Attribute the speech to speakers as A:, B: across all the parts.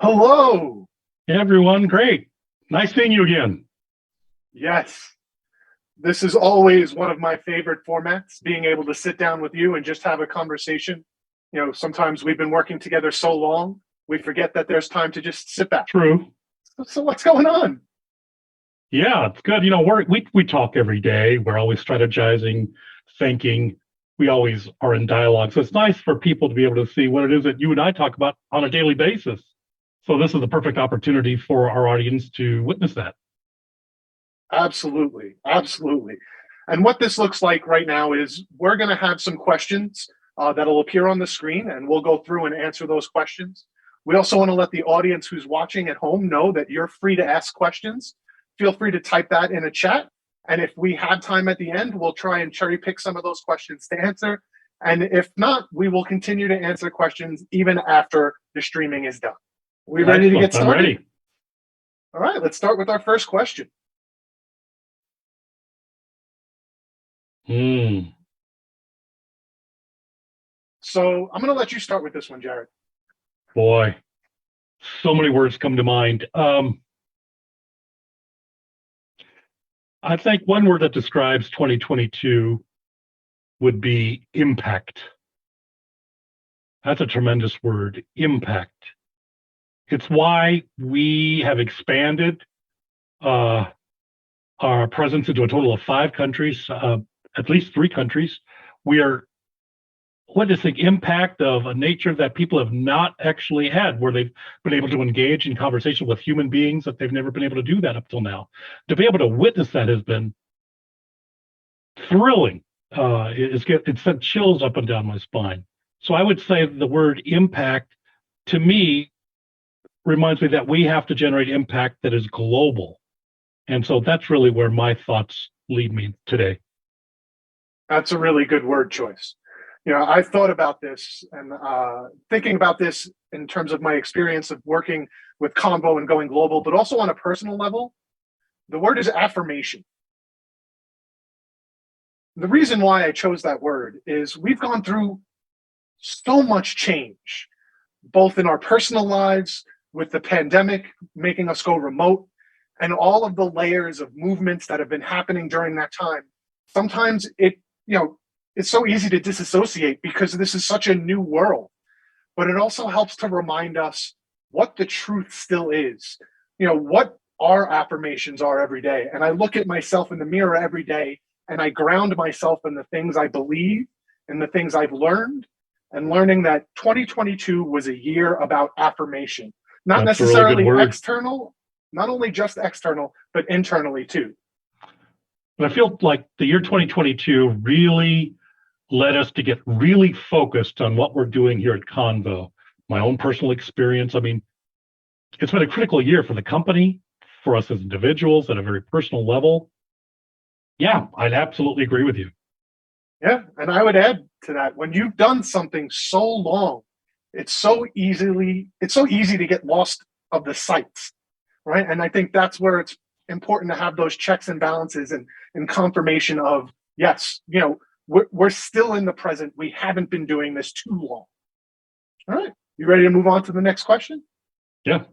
A: Hello.
B: Hey everyone, great. Nice seeing you again.
A: Yes, this is always one of my favorite formats, being able to sit down with you and just have a conversation. Sometimes we've been working together so long, we forget that there's time to just sit back.
B: True.
A: So what's going on?
B: Yeah, it's good. We talk every day. We're always strategizing, thinking. We always are in dialogue. So it's nice for people to be able to see what it is that you and I talk about on a daily basis. So this is the perfect opportunity for our audience to witness that.
A: Absolutely. Absolutely. And what this looks like right now is we're going to have some questions that'll appear on the screen, and we'll go through and answer those questions. We also want to let the audience who's watching at home know that you're free to ask questions. Feel free to type that in a chat. And if we have time at the end, we'll try and cherry pick some of those questions to answer. And if not, we will continue to answer questions even after the streaming is done. We ready to get
B: Excellent. I'm
A: started?
B: ready.
A: All right, let's start with our first question.
B: Hmm.
A: So I'm going to let you start with this one, Jared.
B: Boy, so many words come to mind. I think one word that describes 2022 would be impact. That's a tremendous word, impact. It's why we have expanded uh, our presence into a total of 5 countries, at least 3 countries. We are witnessing impact of a nature that people have not actually had, where they've been able to engage in conversation with human beings that they've never been able to do that up till now. To be able to witness that has been thrilling. It sent chills up and down my spine. So I would say the word impact, to me, reminds me that we have to generate impact that is global. And so that's really where my thoughts lead me today.
A: That's a really good word choice. I thought about this and thinking about this in terms of my experience of working with Convo and going global, but also on a personal level. The word is affirmation. The reason why I chose that word is we've gone through so much change, both in our personal lives, with the pandemic making us go remote, and all of the layers of movements that have been happening during that time. Sometimes it's so easy to disassociate because this is such a new world, but it also helps to remind us what the truth still is, what our affirmations are every day. And I look at myself in the mirror every day and I ground myself in the things I believe and the things I've learned, and learning that 2022 was a year about affirmation, not
B: That's a really good
A: necessarily
B: word.
A: external, not only just external, but internally too.
B: But I feel like the year 2022 really led us to get really focused on what we're doing here at Convo. My own personal experience. I mean, it's been a critical year for the company, for us as individuals at a very personal level. Yeah, I'd absolutely agree with you.
A: Yeah, and I would add to that, when you've done something so long, it's so easy to get lost of the sights, right? And I think that's where it's important to have those checks and balances and confirmation of, yes, we're still in the present. We haven't been doing this too long. All right, you ready to move on to the next question?
B: Yeah.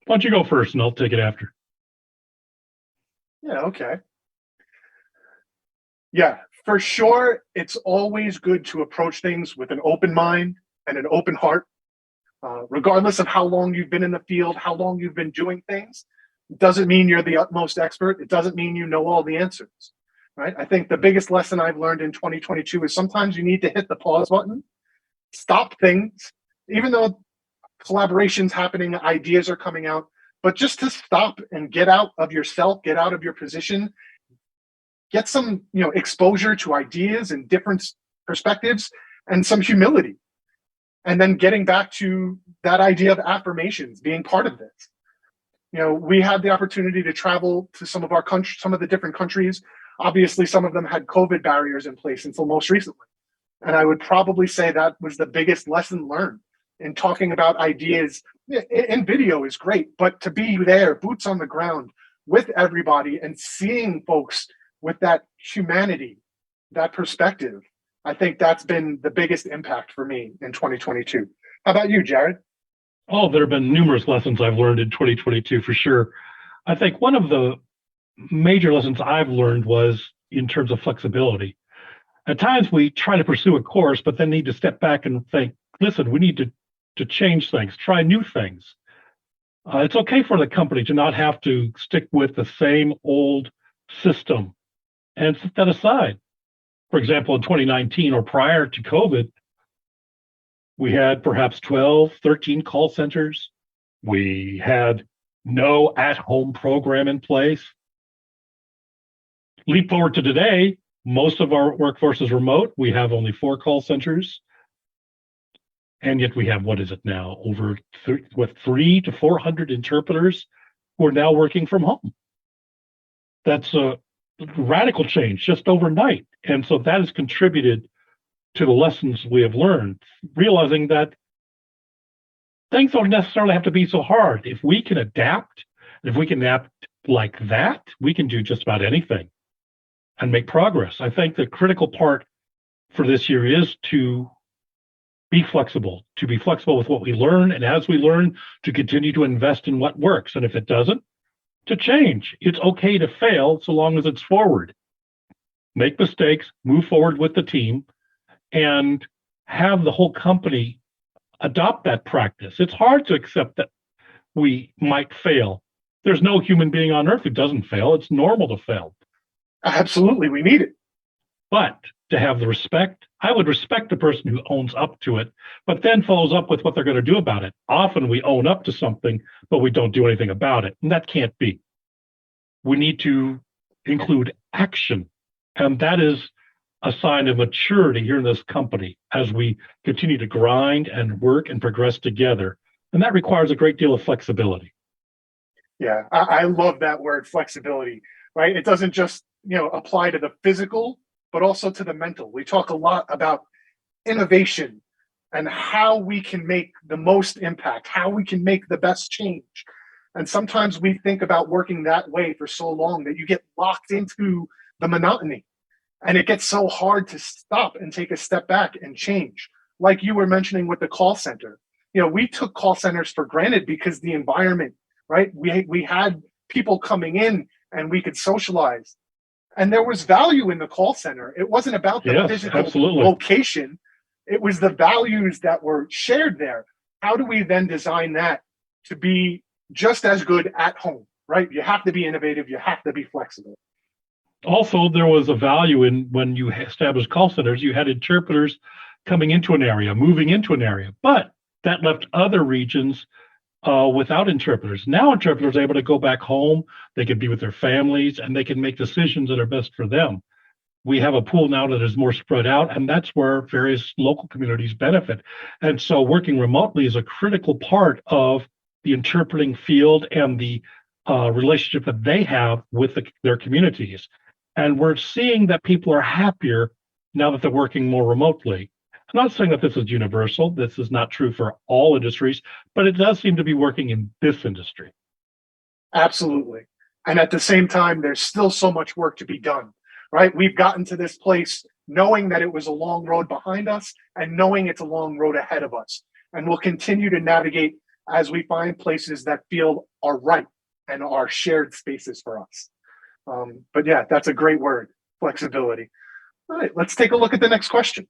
B: Why don't you go first and I'll take it after?
A: Yeah, okay. Yeah, for sure. It's always good to approach things with an open mind and an open heart, regardless of how long you've been in the field, how long you've been doing things. It doesn't mean you're the utmost expert. It doesn't mean you know all the answers, right? I think the biggest lesson I've learned in 2022 is sometimes you need to hit the pause button, stop things, even though collaboration's happening, ideas are coming out, but just to stop and get out of yourself, get out of your position, get some exposure to ideas and different perspectives, and some humility, and then getting back to that idea of affirmations being part of this. We had the opportunity to travel to some of our country, some of the different countries. Obviously some of them had COVID barriers in place until most recently, and I would probably say that was the biggest lesson learned in talking about ideas. In video is great, but to be there, boots on the ground with everybody and seeing folks with that humanity that perspective, I think that's been the biggest impact for me in 2022. How about you, Jared?
B: Oh, there have been numerous lessons I've learned in 2022 for sure. I think one of the major lessons I've learned was in terms of flexibility. At times we try to pursue a course, but then need to step back and think, listen, we need to change things, try new things. It's okay for the company to not have to stick with the same old system and set that aside. For example, in 2019 or prior to COVID, we had perhaps 12, 13 call centers. We had no at-home program in place. Leap forward to today, most of our workforce is remote. We have only 4 call centers. And yet we have, what is it now, over 300 to 400 interpreters who are now working from home. That's a radical change just overnight. And so that has contributed to the lessons we have learned, realizing that things don't necessarily have to be so hard. If we can adapt, if we can adapt like that, we can do just about anything and make progress. I think the critical part for this year is to be flexible with what we learn. And as we learn, to continue to invest in what works. And if it doesn't, to change. It's okay to fail so long as it's forward. Make mistakes, move forward with the team, and have the whole company adopt that practice. It's hard to accept that we might fail. There's no human being on earth who doesn't fail. It's normal to fail.
A: Absolutely, we need it.
B: But to have the respect, I would respect the person who owns up to it, but then follows up with what they're going to do about it. Often we own up to something, but we don't do anything about it. And that can't be. We need to include action. And that is a sign of maturity here in this company as we continue to grind and work and progress together. And that requires a great deal of flexibility.
A: Yeah, I love that word, flexibility, right? It doesn't just, apply to the physical, but also to the mental. We talk a lot about innovation and how we can make the most impact, how we can make the best change. And sometimes we think about working that way for so long that you get locked into the monotony. And it gets so hard to stop and take a step back and change. Like you were mentioning with the call center. We took call centers for granted because the environment, right? We had people coming in and we could socialize. And there was value in the call center. It wasn't about the physical location. It was the values that were shared there. How do we then design that to be just as good at home, right? You have to be innovative. You have to be flexible.
B: Also, there was a value in when you established call centers, you had interpreters coming into an area, moving into an area, but that left other regions without interpreters. Now interpreters are able to go back home, they can be with their families, and they can make decisions that are best for them. We have a pool now that is more spread out, and that's where various local communities benefit. And so working remotely is a critical part of the interpreting field and the relationship that they have with their communities. And we're seeing that people are happier now that they're working more remotely. I'm not saying that this is universal. This is not true for all industries, but it does seem to be working in this industry.
A: Absolutely. And at the same time, there's still so much work to be done, right? We've gotten to this place knowing that it was a long road behind us and knowing it's a long road ahead of us. And we'll continue to navigate as we find places that feel are right and are shared spaces for us. But yeah, that's a great word, flexibility. All right, let's take a look at the next question.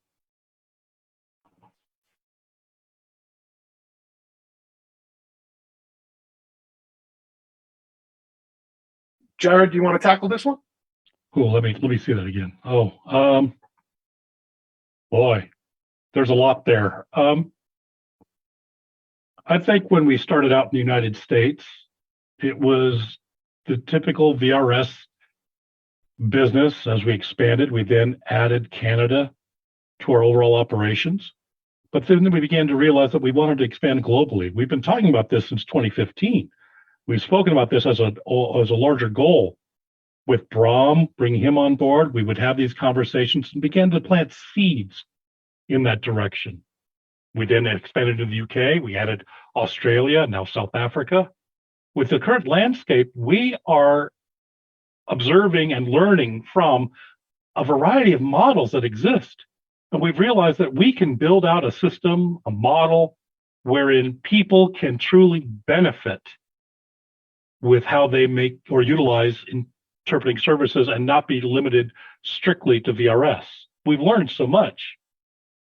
A: Jared, do you want to tackle this one?
B: Cool. Let me see that again. Boy, there's a lot there. I think when we started out in the United States, it was the typical VRS business. As we expanded, we then added Canada to our overall operations. But then we began to realize that we wanted to expand globally. We've been talking about this since 2015. We've spoken about this as a larger goal. With Brahm, bringing him on board, we would have these conversations and began to plant seeds in that direction. We then expanded to the UK. We added Australia, now South Africa. With the current landscape, we are observing and learning from a variety of models that exist. And we've realized that we can build out a system, a model wherein people can truly benefit with how they make or utilize interpreting services and not be limited strictly to VRS. We've learned so much.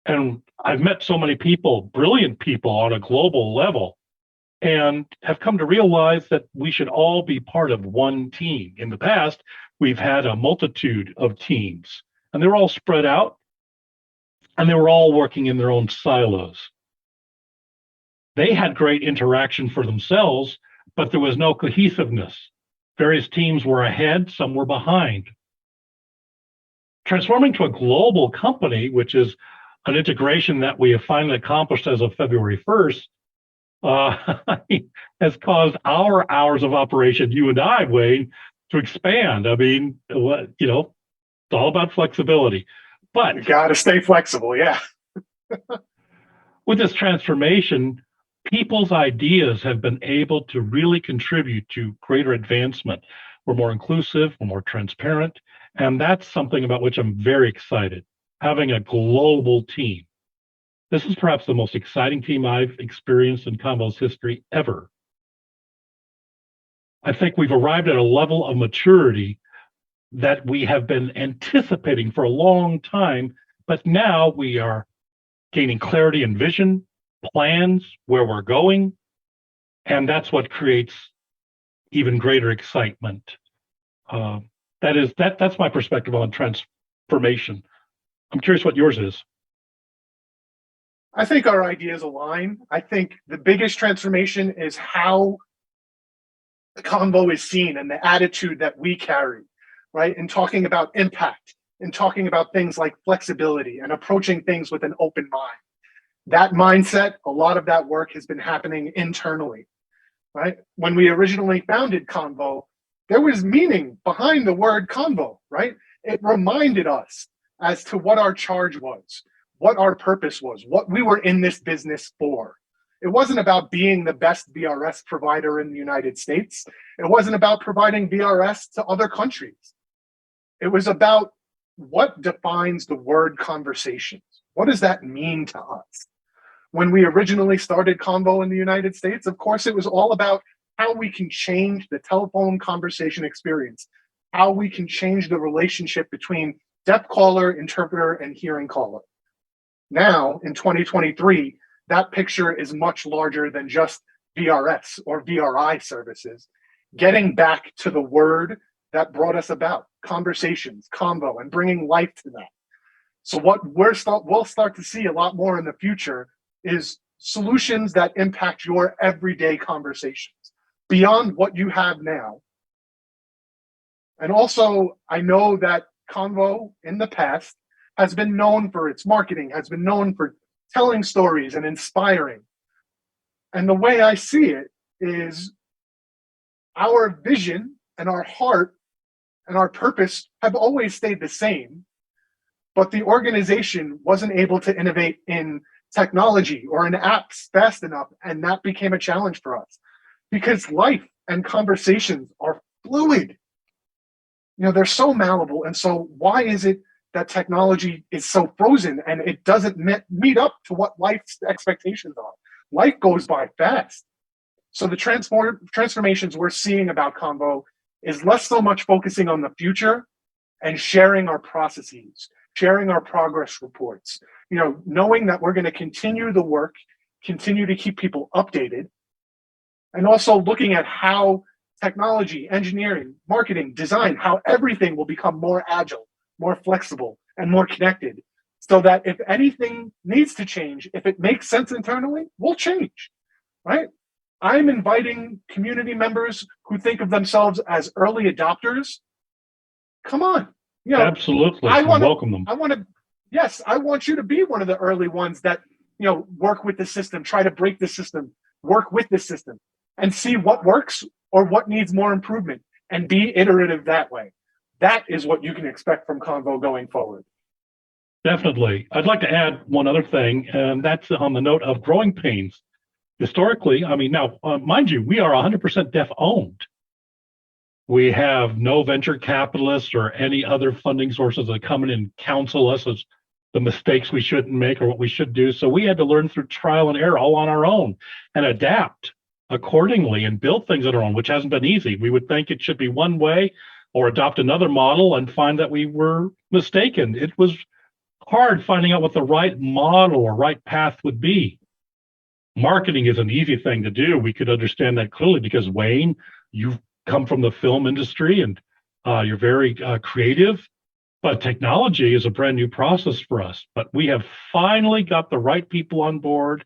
B: And I've met so many people, brilliant people on a global level, and have come to realize that we should all be part of one team. In the past, we've had a multitude of teams, and they were all spread out, and they were all working in their own silos. They had great interaction for themselves, but there was no cohesiveness. Various teams were ahead, some were behind. Transforming to a global company, which is an integration that we have finally accomplished as of February 1st, has caused our hours of operation, you and I, Wayne, to expand. I mean, it's all about flexibility. But
A: You got to stay flexible. Yeah.
B: with this transformation, people's ideas have been able to really contribute to greater advancement. We're more inclusive, we're more transparent, and that's something about which I'm very excited. Having a global team. This is perhaps the most exciting team I've experienced in Convo's history ever. I think we've arrived at a level of maturity that we have been anticipating for a long time, but now we are gaining clarity and vision, plans, where we're going, and that's what creates even greater excitement. That's my perspective on transformation. I'm curious what yours is.
A: I think our ideas align. I think the biggest transformation is how the Convo is seen and the attitude that we carry, right? In talking about impact, in talking about things like flexibility and approaching things with an open mind. That mindset, a lot of that work has been happening internally, right? When we originally founded Convo, there was meaning behind the word Convo, right? It reminded us as to what our charge was, what our purpose was, what we were in this business for. It wasn't about being the best VRS provider in the United States. It wasn't about providing VRS to other countries. It was about what defines the word conversations. What does that mean to us? When we originally started Convo in the United States, of course, it was all about how we can change the telephone conversation experience, how we can change the relationship between deaf caller, interpreter, and hearing caller. Now, in 2023, that picture is much larger than just VRS or VRI services. Getting back to the word that brought us about, conversations, convo, and bringing life to that. So what we'll start to see a lot more in the future is solutions that impact your everyday conversations beyond what you have now. And also, I know that Convo in the past has been known for its marketing, has been known for telling stories and inspiring. And the way I see it is our vision and our heart and our purpose have always stayed the same, but the organization wasn't able to innovate in technology or in apps fast enough, and that became a challenge for us because life and conversations are fluid. They're so malleable, and so why is it that technology is so frozen and it doesn't meet up to what life's expectations are? Life goes by fast. So the transformations we're seeing about Convo is less so much focusing on the future and sharing our processes, sharing our progress reports, knowing that we're going to continue the work, continue to keep people updated, and also looking at how technology, engineering, marketing, design, how everything will become more agile, more flexible, and more connected, so that if anything needs to change, if it makes sense internally, we'll change, right? I'm inviting community members who think of themselves as early adopters. Come on.
B: Absolutely.
A: I
B: welcome them.
A: I want you to be one of the early ones that, work with the system, try to break the system, work with the system, and see what works or what needs more improvement, and be iterative that way. That is what you can expect from Convo going forward.
B: Definitely. I'd like to add one other thing, and that's on the note of growing pains. Historically, mind you, we are 100% deaf owned. We have no venture capitalists or any other funding sources that come in and counsel us as the mistakes we shouldn't make or what we should do. So we had to learn through trial and error all on our own and adapt accordingly and build things on our own, which hasn't been easy. We would think it should be one way or adopt another model and find that we were mistaken. It was hard finding out what the right model or right path would be. Marketing is an easy thing to do. We could understand that clearly because Wayne, you've come from the film industry and you're very creative, but technology is a brand new process for us. But we have finally got the right people on board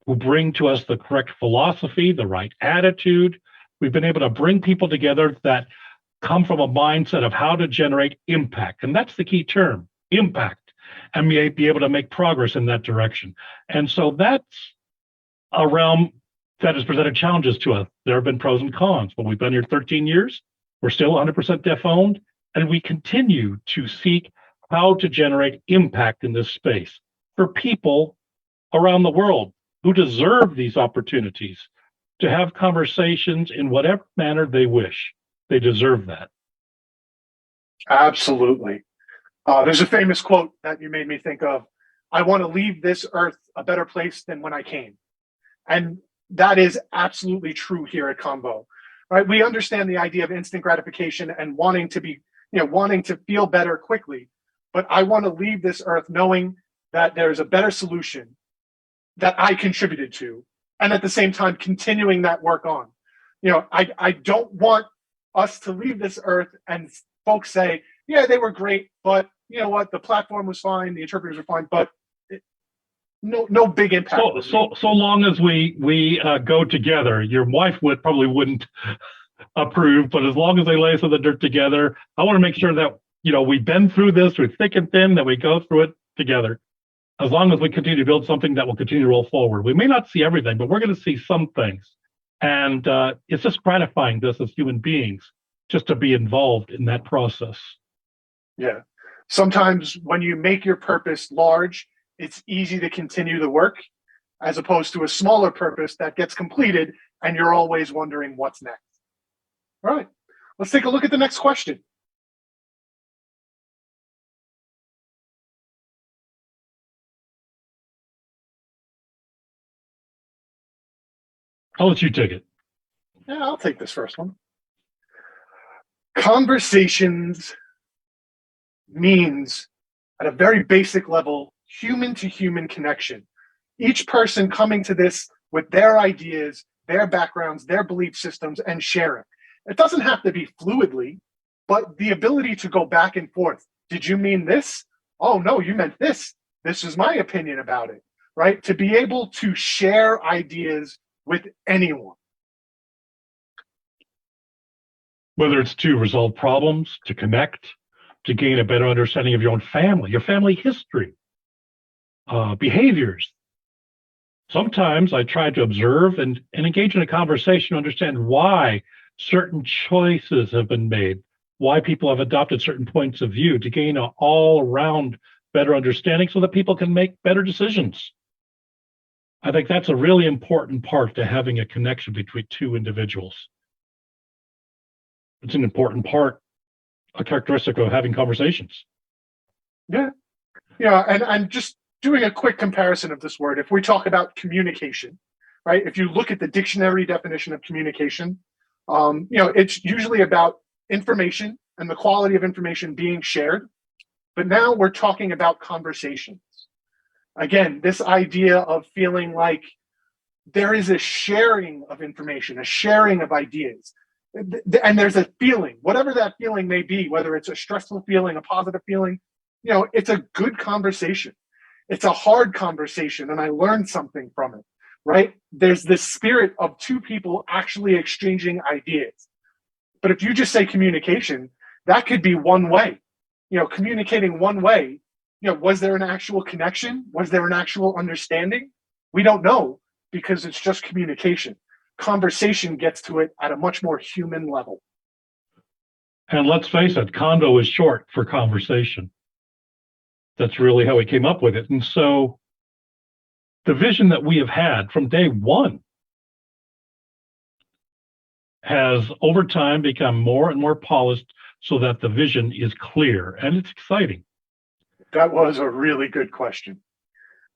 B: who bring to us the correct philosophy, the right attitude. We've been able to bring people together that come from a mindset of how to generate impact. And that's the key term, impact, and be able to make progress in that direction. And so that's a realm that has presented challenges to us. There have been pros and cons, but we've been here 13 years. We're still 100% deaf owned, and we continue to seek how to generate impact in this space for people around the world who deserve these opportunities to have conversations in whatever manner they wish. They deserve that.
A: Absolutely. There's a famous quote that you made me think of. I want to leave this earth a better place than when I came. And that is absolutely true here at Combo, right? We understand the idea of instant gratification and wanting to be, wanting to feel better quickly. But I want to leave this earth knowing that there's a better solution that I contributed to, and at the same time continuing that work on. I don't want us to leave this earth and folks say, yeah, they were great, but you know what, the platform was fine, the interpreters were fine, but no big impact.
B: So long as we go together, your wife probably wouldn't approve, but as long as they lay some of the dirt together, I want to make sure that we've been through this through thick and thin, that we go through it together. As long as we continue to build something that will continue to roll forward, we may not see everything, but we're going to see some things, and it's just gratifying to us as human beings just to be involved in that process.
A: Yeah, sometimes when you make your purpose large, it's easy to continue the work as opposed to a smaller purpose that gets completed and you're always wondering what's next. All right, let's take a look at the next question.
B: I'll let you take it.
A: Yeah, I'll take this first one. Conversations means, at a very basic level, human to human connection. Each person coming to this with their ideas, their backgrounds, their belief systems, and sharing. It doesn't have to be fluidly, but the ability to go back and forth. Did you mean this? Oh, no, you meant this. This is my opinion about it, right? To be able to share ideas with anyone.
B: Whether it's to resolve problems, to connect, to gain a better understanding of your own family, your family history, behaviors. Sometimes I try to observe and engage in a conversation to understand why certain choices have been made, why people have adopted certain points of view, to gain an all-around better understanding so that people can make better decisions. I think that's a really important part to having a connection between two individuals. It's an important part, a characteristic of having conversations.
A: Yeah. And just doing a quick comparison of this word, if we talk about communication, right? If you look at the dictionary definition of communication, it's usually about information and the quality of information being shared. But now we're talking about conversations. Again, this idea of feeling like there is a sharing of information, a sharing of ideas. And there's a feeling, whatever that feeling may be, whether it's a stressful feeling, a positive feeling, it's a good conversation. It's a hard conversation, and I learned something from it, right? There's this spirit of two people actually exchanging ideas. But if you just say communication, that could be one way, communicating one way. Was there an actual connection? Was there an actual understanding? We don't know because it's just communication. Conversation gets to it at a much more human level.
B: And let's face it, condo is short for conversation. That's really how we came up with it. And so the vision that we have had from day one has over time become more and more polished so that the vision is clear, and it's exciting.
A: That was a really good question.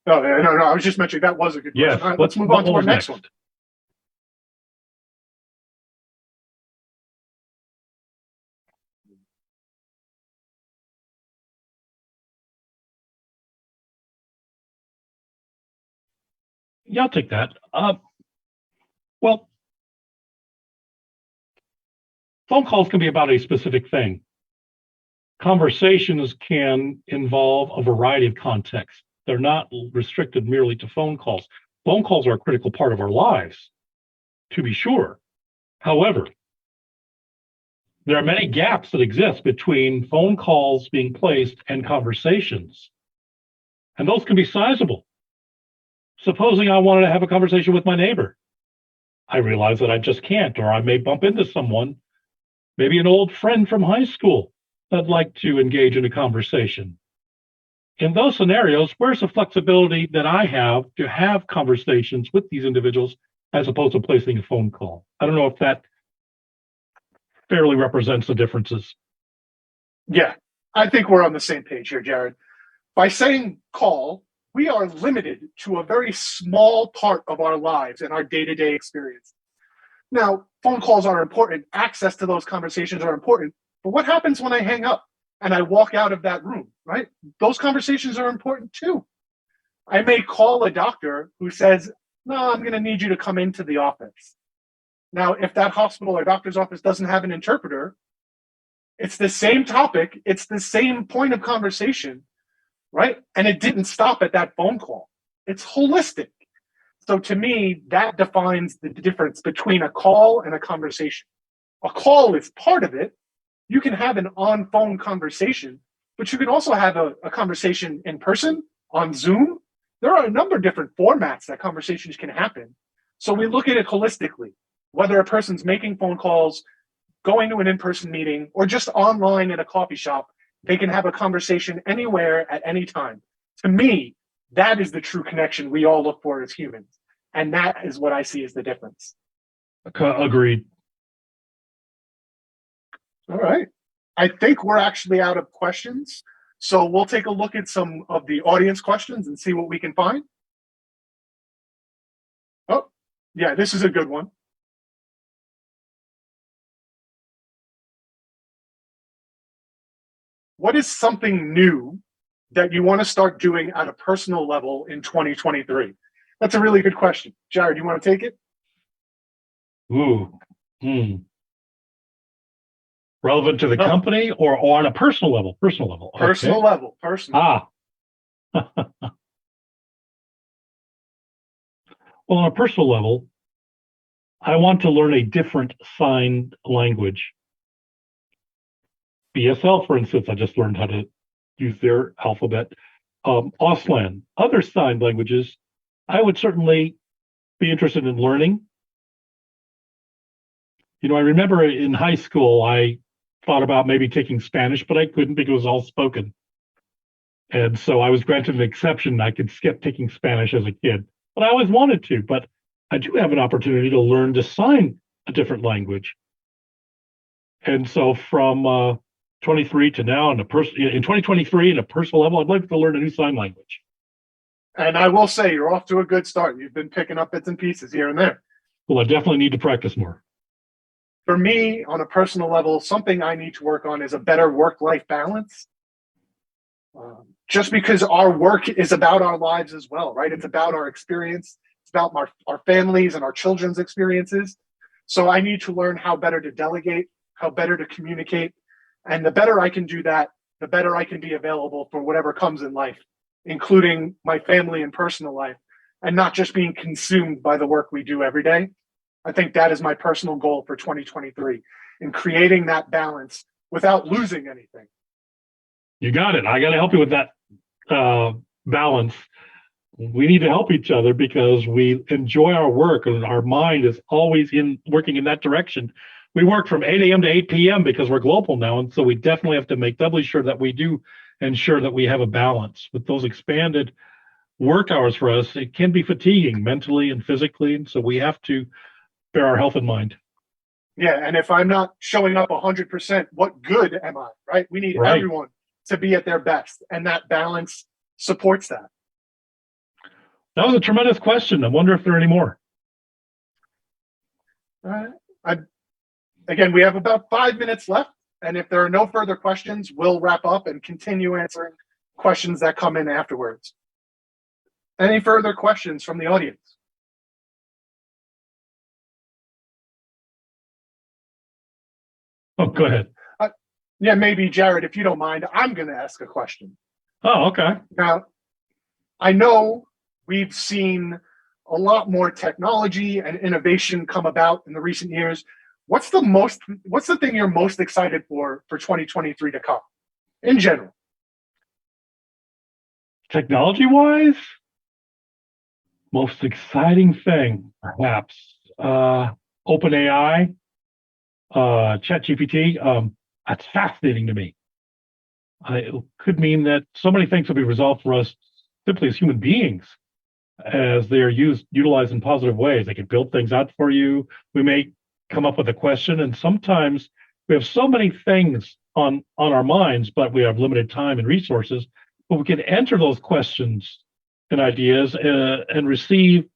A: No, I was just mentioning that was a good question.
B: Yes.
A: All right, let's move on to our
B: was
A: next one.
B: Yeah, I'll take that. Well, phone calls can be about a specific thing. Conversations can involve a variety of contexts. They're not restricted merely to phone calls. Phone calls are a critical part of our lives, to be sure. However, there are many gaps that exist between phone calls being placed and conversations, and those can be sizable. Supposing I wanted to have a conversation with my neighbor, I realize that I just can't, or I may bump into someone, maybe an old friend from high school, that'd like to engage in a conversation. In those scenarios, where's the flexibility that I have to have conversations with these individuals as opposed to placing a phone call? I don't know if that fairly represents the differences.
A: Yeah, I think we're on the same page here, Jared. By saying call, we are limited to a very small part of our lives and our day-to-day experience. Now, phone calls are important. Access to those conversations are important. But what happens when I hang up and I walk out of that room, right? Those conversations are important too. I may call a doctor who says, no, I'm going to need you to come into the office. Now, if that hospital or doctor's office doesn't have an interpreter, it's the same topic, it's the same point of conversation, right? And it didn't stop at that phone call. It's holistic. So to me, that defines the difference between a call and a conversation. A call is part of it. You can have an on-phone conversation, but you can also have a conversation in person, on Zoom. There are a number of different formats that conversations can happen. So we look at it holistically, whether a person's making phone calls, going to an in-person meeting, or just online at a coffee shop, they can have a conversation anywhere at any time. To me, that is the true connection we all look for as humans. And that is what I see as the difference.
B: Agreed.
A: All right. I think we're actually out of questions. So we'll take a look at some of the audience questions and see what we can find. Oh, yeah, this is a good one. What is something new that you want to start doing at a personal level in 2023? That's a really good question. Jared, you want to take it?
B: Ooh. Relevant to the company or on a personal level? Personal level. Okay.
A: Personal level. Personal.
B: Well, on a personal level, I want to learn a different sign language. BSL, for instance, I just learned how to use their alphabet. Auslan, other sign languages, I would certainly be interested in learning. You know, I remember in high school, I thought about maybe taking Spanish, but I couldn't because it was all spoken. And so I was granted an exception. I could skip taking Spanish as a kid, but I always wanted to. But I do have an opportunity to learn to sign a different language. And so from 23 to now, in 2023, in a personal level, I'd like to learn a new sign language.
A: And I will say, you're off to a good start. You've been picking up bits and pieces here and there.
B: Well, I definitely need to practice more.
A: For me, on a personal level, something I need to work on is a better work-life balance. Just because our work is about our lives as well, right? It's about our experience. It's about our families and our children's experiences. So I need to learn how better to delegate, how better to communicate. And the better I can do that, the better I can be available for whatever comes in life, including my family and personal life, and not just being consumed by the work we do every day. I think that is my personal goal for 2023, in creating that balance without losing anything.
B: You got it. I got to help you with that balance. We need to help each other because we enjoy our work and our mind is always working in that direction. We work from 8 a.m. to 8 p.m. because we're global now. And so we definitely have to make doubly sure that we do ensure that we have a balance. With those expanded work hours for us, it can be fatiguing mentally and physically. And so we have to bear our health in mind.
A: Yeah, and if I'm not showing up 100%, what good am I, right? We need
B: Right.
A: everyone to be at their best, and that balance supports that.
B: That was a tremendous question. I wonder if there are any more.
A: I, again, we have about 5 minutes left, and if there are no further questions, we'll wrap up and continue answering questions that come in afterwards. Any further questions from the audience?
B: Oh, go ahead.
A: Yeah, maybe Jared, if you don't mind, I'm going to ask a question.
B: Oh, okay.
A: Now, I know we've seen a lot more technology and innovation come about in the recent years. What's the thing you're most excited for 2023 to come in general?
B: Technology wise, most exciting thing, perhaps, OpenAI, ChatGPT. That's fascinating to me. It could mean that so many things will be resolved for us simply as human beings, as they are utilized in positive ways. They can build things out for you. We may come up with a question, and sometimes we have so many things on our minds, but we have limited time and resources. But we can enter those questions and ideas and receive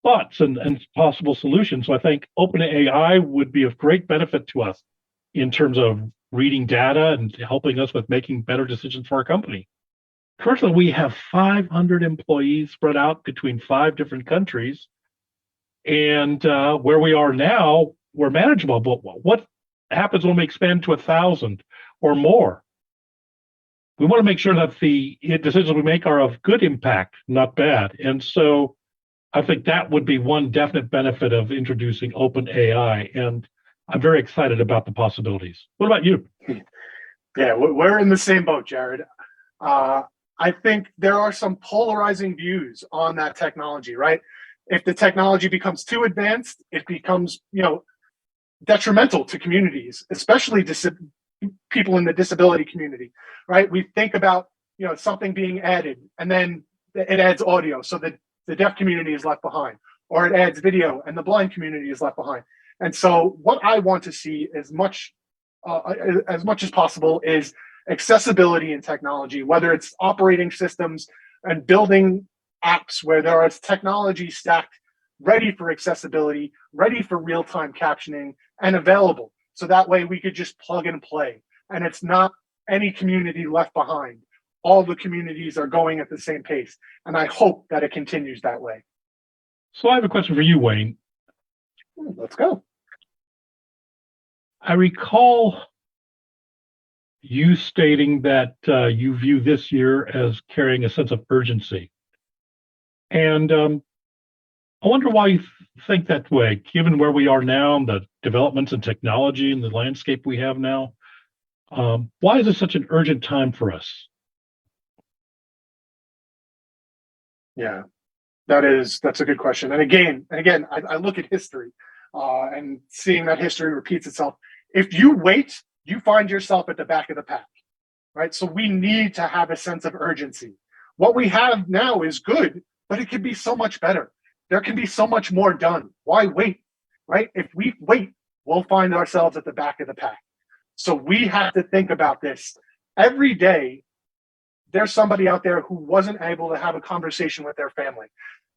B: thoughts and possible solutions. So I think OpenAI would be of great benefit to us in terms of reading data and helping us with making better decisions for our company. Currently, we have 500 employees spread out between 5 different countries. And where we are now, we're manageable. But what happens when we expand to 1,000 or more? We want to make sure that the decisions we make are of good impact, not bad. And so I think that would be one definite benefit of introducing OpenAI. And I'm very excited about the possibilities. What about you?
A: Yeah, we're in the same boat, Jared. I think there are some polarizing views on that technology, right? If the technology becomes too advanced, it becomes, detrimental to communities, especially people in the disability community, right? We think about, something being added, and then it adds audio, so that the deaf community is left behind, or it adds video, and the blind community is left behind. And so, what I want to see as much as possible is accessibility in technology, whether it's operating systems and building apps where there is technology stacked ready for accessibility, ready for real-time captioning, and available. So that way we could just plug and play. And it's not any community left behind. All the communities are going at the same pace. And I hope that it continues that way.
B: So I have a question for you, Wayne.
A: Let's go.
B: I recall you stating that you view this year as carrying a sense of urgency. And I wonder why you think that way, given where we are now, the developments in technology and the landscape we have now. Why is this such an urgent time for us?
A: Yeah, that's a good question. And again, I look at history and seeing that history repeats itself. If you wait, you find yourself at the back of the pack, right? So we need to have a sense of urgency. What we have now is good, but it could be so much better. There can be so much more done. Why wait, right? If we wait, we'll find ourselves at the back of the pack. So we have to think about this every day. There's somebody out there who wasn't able to have a conversation with their family.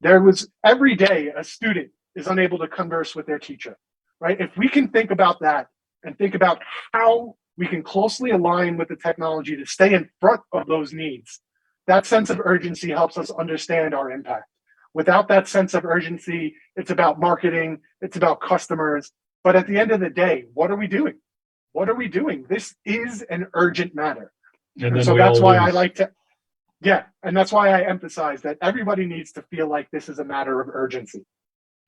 A: Every day a student is unable to converse with their teacher, right? If we can think about that and think about how we can closely align with the technology to stay in front of those needs, that sense of urgency helps us understand our impact. Without that sense of urgency, it's about marketing, it's about customers. But at the end of the day, what are we doing? What are we doing? This is an urgent matter. And so that's why I like to, and that's why I emphasize that everybody needs to feel like this is a matter of urgency.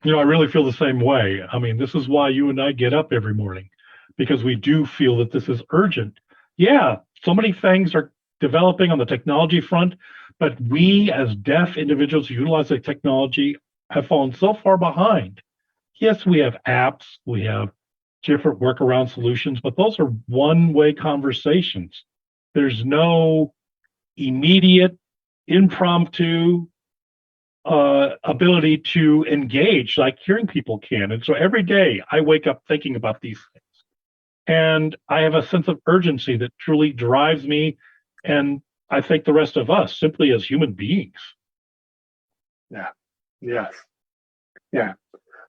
B: I really feel the same way. I mean, this is why you and I get up every morning, because we do feel that this is urgent. Yeah, so many things are developing on the technology front, but we as deaf individuals who utilize the technology have fallen so far behind. Yes, we have apps, we have different workaround solutions, but those are one-way conversations. There's no immediate, impromptu ability to engage like hearing people can. And so every day I wake up thinking about these things. And I have a sense of urgency that truly drives me, and I think the rest of us simply as human beings.
A: Yes. Yeah.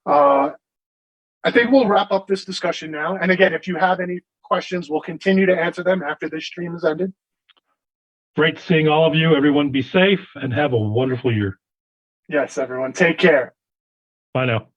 A: I think we'll wrap up this discussion now. And again, if you have any questions, we'll continue to answer them after this stream is ended.
B: Great seeing all of you. Everyone be safe and have a wonderful year.
A: Yes, everyone. Take care.
B: Bye now.